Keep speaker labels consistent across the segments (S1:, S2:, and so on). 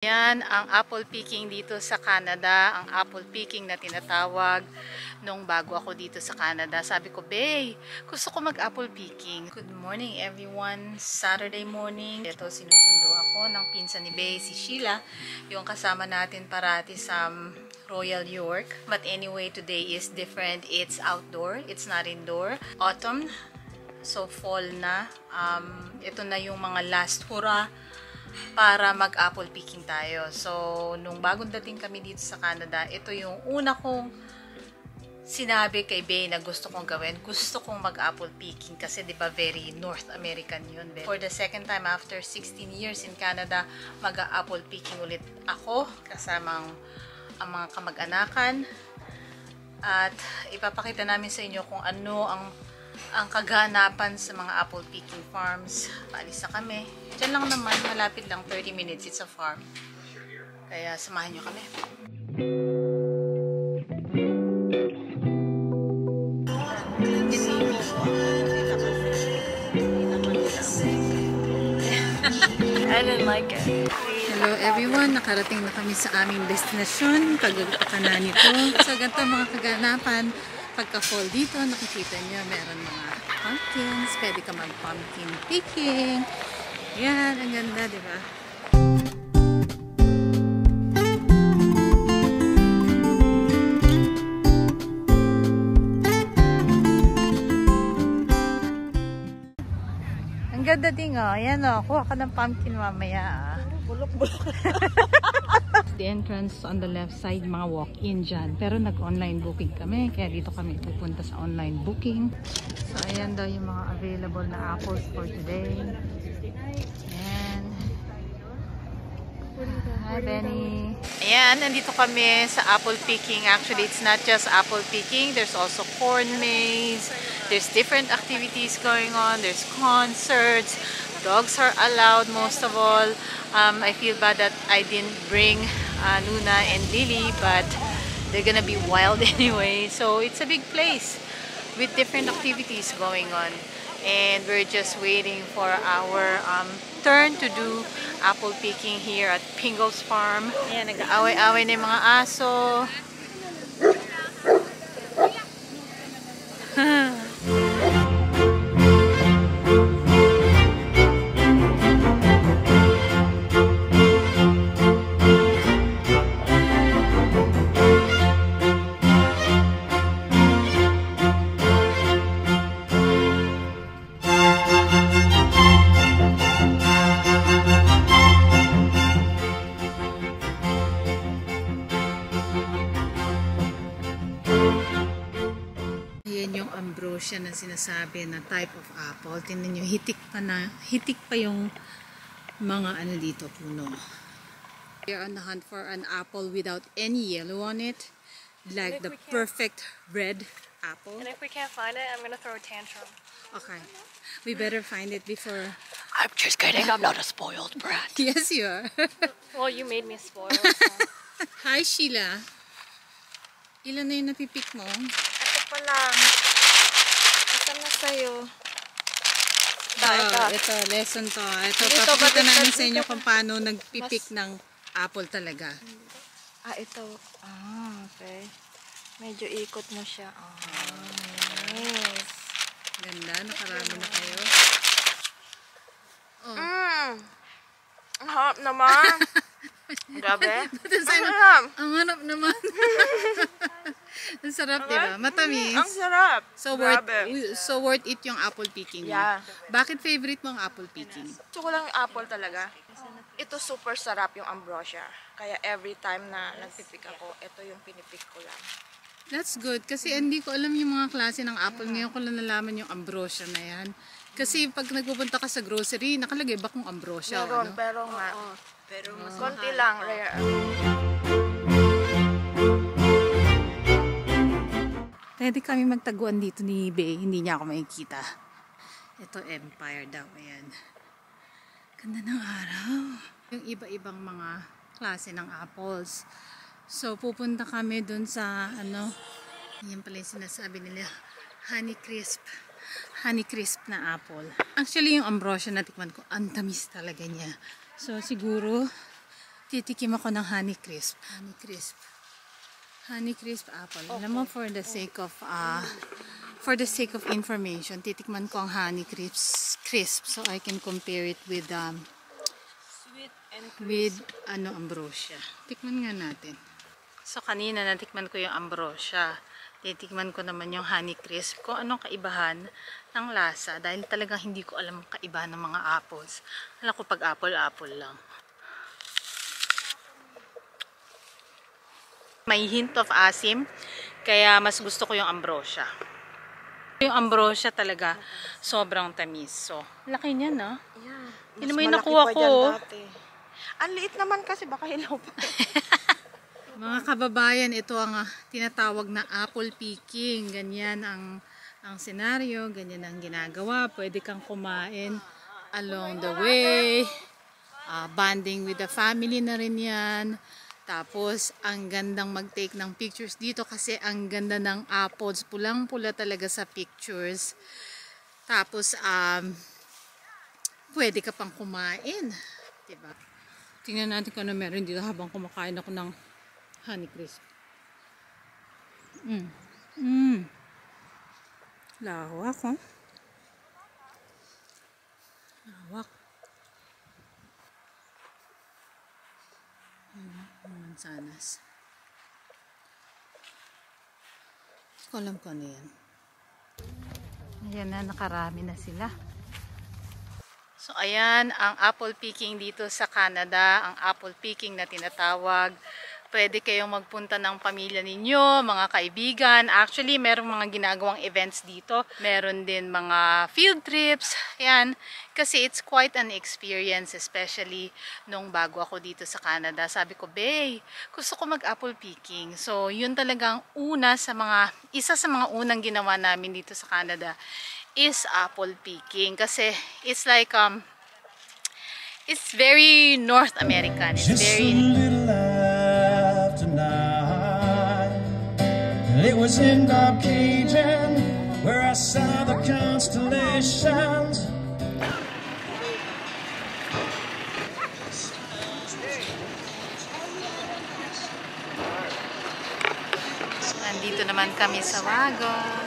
S1: Yan ang apple picking dito sa Canada, ang apple picking na tinatawag nung bago ako dito sa Canada. Sabi ko, "Bae, gusto ko mag-apple picking." Good morning everyone, Saturday morning. Ito sinusundo ako ng pinsan ni Bae, si Sheila, yung kasama natin parati sa Royal York. But anyway, today is different. It's outdoor, it's not indoor. Autumn, so fall na. Ito na yung mga last hurrah para mag-apple picking tayo. So, nung bagong dating kami dito sa Canada, ito yung una kong sinabi kay Bae na gusto kong gawin. Gusto kong mag-apple picking kasi 'di ba very North American yun. For the second time after 16 years in Canada, mag-apple picking ulit ako kasama ang mga kamag-anakan. At ipapakita namin sa inyo kung ano ang kaganapan sa mga apple picking farms. Paalis na kami. Diyan lang naman, malapit lang, 30 minutes. It's a farm. Kaya samahan nyo kami.
S2: I didn't like it.
S1: Hello everyone, nakarating na kami sa aming destinasyon. Pagkakana nito. So ganito mga kaganapan. Pagka-fall dito, nakikita nyo, meron mga pumpkins. Pwede ka mag-pumpkin picking. Yan, ang ganda, di ba? Ang ganda din, oh. Yan, oh. Kuha ka ng pumpkin mamaya, ah.
S2: Bulok-bulok.
S1: The entrance on the left side, mga walk-in dyan. Pero nag-online booking kami, kaya dito kami pupunta sa online booking. So, ayan daw yung mga available na apples for today. Ayan. Hi, Benny. Ayan, nandito kami sa apple picking. Actually, it's not just apple picking. There's also corn maze. There's different activities going on. There's concerts. Dogs are allowed most of all. I feel bad that I didn't bring Luna and Lily, but they're gonna be wild anyway. So it's a big place with different activities going on. And we're just waiting for our turn to do apple picking here at Pingles Farm. Ayan, nag-aaway-aaway na yung mga aso. Yan yung ambrosia na sinasabi na type of apple. Tingnan nyo, hitik pa yung mga ano dito, puno. We're on the hunt for an apple without any yellow on it. Like the perfect red apple.
S2: And if we can't find it, I'm gonna throw a tantrum.
S1: Okay. We better find it before...
S2: I'm just kidding. I'm not a spoiled brat.
S1: Yes, you are.
S2: Well, you made me spoiled. So.
S1: Hi, Sheila. Ilan na yung napipik mo?
S2: Ito pa lang. Ito na sa'yo.
S1: Ito, lesson to. Ito, papakita namin sa inyo kung paano nagpipik ng apple talaga.
S2: Ito. Okay. Medyo ikot mo siya. Nice.
S1: Ganda, nakarami na kayo.
S2: Ang harap naman. Grabe.
S1: Ang harap naman. Ang sarap, diba? Matamis.
S2: Ang sarap.
S1: So worth it yung apple picking.
S2: Yeah.
S1: Bakit favorite mo ang apple picking?
S2: Gusto ko lang yung apple talaga. Ito super sarap yung ambrosia. Kaya every time na nagpipik ako, ito yung pinipik ko lang.
S1: That's good. Kasi hindi ko alam yung mga klase ng apple. Ngayon ko lang nalaman yung ambrosia na yan. Kasi pag nagpupunta ka sa grocery, nakalagay ba kung ambrosia?
S2: Meron,
S1: ano?
S2: pero nga. Pero mas konti lang, rare.
S1: Pwede kami magtaguan dito ni Bae. Hindi niya ako makikita. Ito Empire daw. Ayan. Ganda ng araw. Yung iba-ibang mga klase ng apples. So, pupunta kami dun sa, yan pala yung sinasabi nila, honey crisp. Honey crisp na apple. Actually, yung ambrosia na tikman ko, ang tamis talaga niya. So, siguro, Titikim ako ng Honey Crisp. Honey Crisp. Honey Crisp apple. Alam mo, for the sake of information, titikman ko ang Honey Crisp so I can compare it with
S2: Sweet and
S1: ambrosia. Tikman nga natin. So kanina natikman ko yung ambrosia. Titikman ko naman yung Honey Crisp kung anong kaibahan ng lasa dahil talagang hindi ko alam ang kaibahan ng mga apples. Alam ko pag apple lang. May hint of asim, kaya mas gusto ko yung ambrosia. Yung ambrosia talaga sobrang tamis. So, laki niya na.
S2: Yeah.
S1: Hindi mo yung nakuha ko.
S2: Ang liit naman kasi baka hilaw pa.
S1: Mga kababayan, ito ang tinatawag na apple picking. Ganyan ang senaryo, ganyan ang ginagawa. Pwede kang kumain along the way. Bonding with the family na rin yan. Tapos, ang gandang mag-take ng pictures dito kasi ang ganda ng apples. Pulang-pula talaga sa pictures. Tapos, pwede ka pang kumain. Diba? Tingnan natin kung ano meron dito habang kumakain ako ng Honey Crisp. Lawak, oh. Lawak. Mansanas. Hindi ko alam kung ano yan. Ayan na, nakarami na sila. So ayan, ang apple picking dito sa Canada, ang apple picking na tinatawag. Pwede kayong magpunta ng pamilya ninyo, mga kaibigan. Actually, merong mga ginagawang events dito. Meron din mga field trips. Ayan, kasi it's quite an experience, especially nung bago ako dito sa Canada. Sabi ko, "Bae, gusto ko mag-apple picking." So, yun talagang isa sa mga unang ginawa namin dito sa Canada is apple picking. Kasi it's like, it's very North American. It's very...
S3: It was in Arcadian where I saw the constellations.
S1: Nandito naman kami sa wagon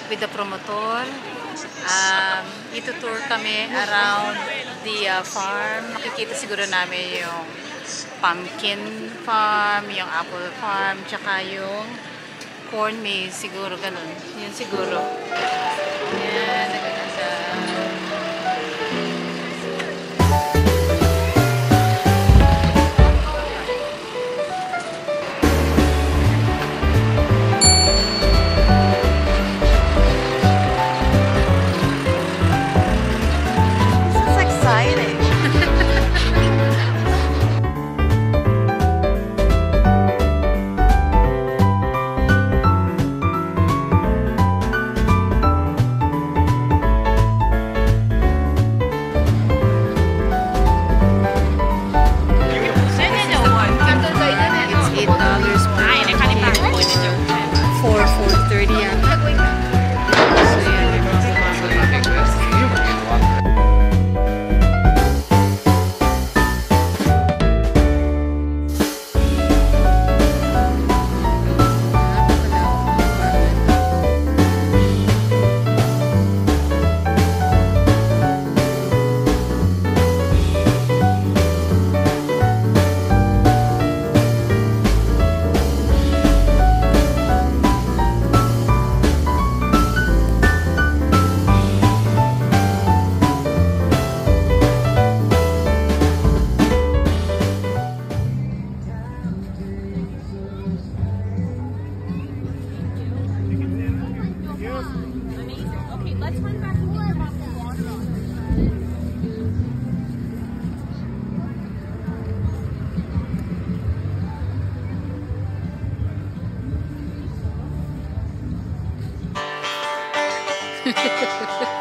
S1: with the promotor. Ito-tour kami around the farm. Makikita siguro namin yung pumpkin farm, yung apple farm, tsaka yung corn maze, siguro ganun. Yun siguro. Yan, nagaganda.
S2: This is exciting.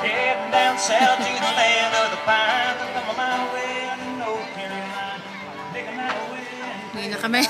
S3: Heading down south to the land of the pines. I'm on my way to North Carolina. Making my way.
S1: Uwi na kami.